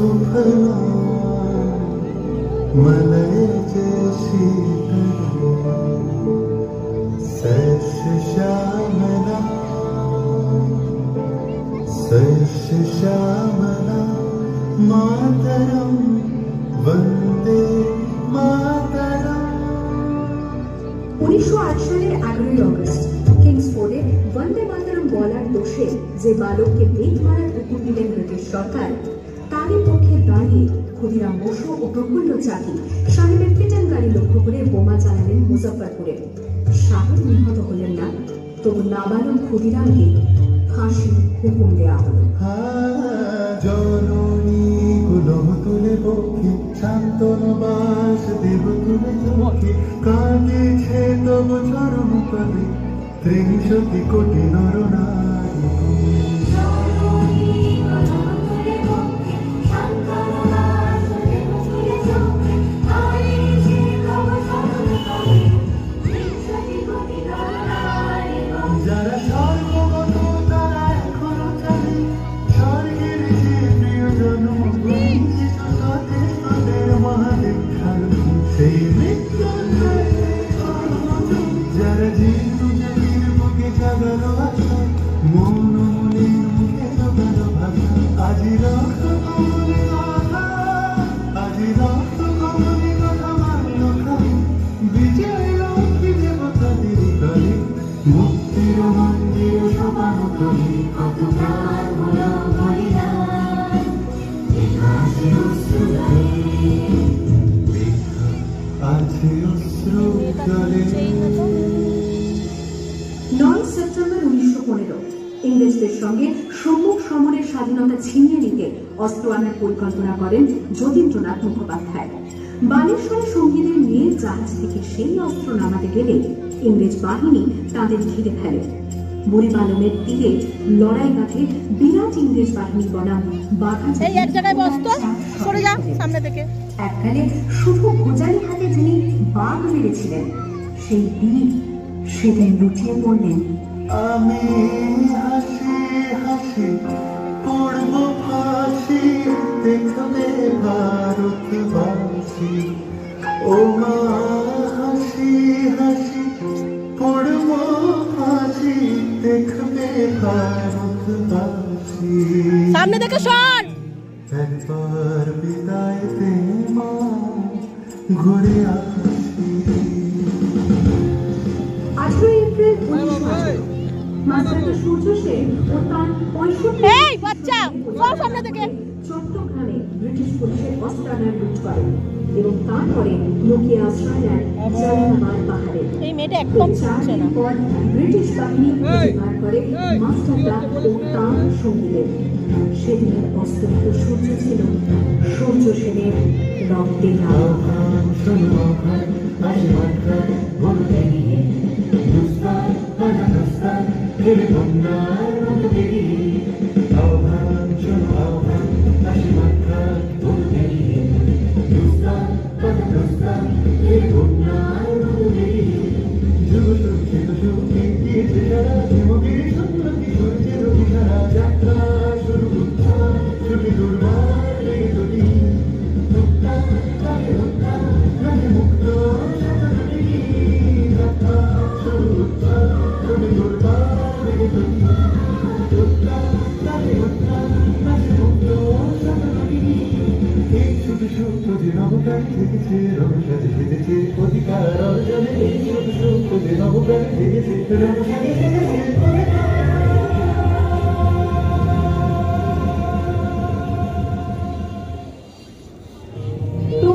Suphala Malay जैसी श्यामला श्यामला मातरम वंदे मातरम। 1908 সালের 11ই August কিংসফোর্ডে বন্দে মাতরম বলার দোষে যে বালককে বেত মারার হুকুম দিলেন ব্রিটিশ সরকার, তারই পক্ষে দাঁড়িয়ে ক্ষুদিরাম বসু ও প্রফুল্ল চাকি সাহেবের পিটান গাড়ি লক্ষ্য করে বোমা চালালেন মুজফ্ফরপুরে। সাহেব নিহত হলেন না, তবু নাবালক ক্ষুদিরামকে ফাঁসি হুকুম দেওয়া হল। জননী গুলো তুলে পক্ষে শান্তনবাস দেব তুলে চোখে কাঁদিছে তব চরম তলে 63 কোটি নরনারী। যারা স্বর্গগত তারা এখনো চায় স্বর্গের যে প্রিয়জন সতের মহাদেব সেই মৃত্যুঞ্জয়। যারা জীবন জাতির বুকে জাগালো আশা মন মনের মুখে জোগালো ভাষা আজি রক্ত কমলে কথা আজি রক্ত কমলে কথা মানল খাই বিজয় লক্ষ্মী দেবতাদের কালে মুক্তির মন্দির সমান করি কত প্রাণ হলো বলিদান আছে অশ্রু আছে অশ্রু জলে। 9 সেপ্টেম্বর 1915 ইংরেজদের সঙ্গে সম্মুখ সমরের স্বাধীনতা ছিনিয়ে নিতে অস্ত্র আনার পরিকল্পনা করেন যতীন্দ্রনাথ মুখোপাধ্যায়। বালেশ্বরে সঙ্গীদের নিয়ে জাহাজ থেকে সেই অস্ত্র নামাতে গেলে ইংরেজ বাহিনী তাদের ঘিরে ফেলে। বুড়িপালনের তীরে লড়াই বাঁধে বিরাট ইংরেজ বাহিনী বনাম বাঘা। এককালে শুধু গোজালি হাতে যিনি বাঘ মেরেছিলেন, সেই বীর সেদিন লুটিয়ে পড়লেন। আমি হাসি হাসি পড়ব ফাঁসি দেখবে ভারতবাসী ও মা হাসি হাসি পড়ব ফাঁসি দেখবে ভারতবাসী। সামনে দেখে শোন একবার বিদায় দে মা ঘুরে আসি। 18 এপ্রিল 1918 মাস্টার সূর্য সেন ও তার 65 চট্টগ্রামে ব্রিটিশ পুলিশের অস্ত্রাগার লুট করেন এবং তারপরে লুকিয়ে আশ্রয় নেন জালালাবাদ পাহাড়ে। এই মেয়েটা একদম শুনছে না। ব্রিটিশ বাহিনী উদ্ধার করে মাস্টারদা ও তার সঙ্গীদের। সেদিনের অস্তমিত সূর্য ছিল সূর্য সেনের রক্তে অধিকার অর্জনে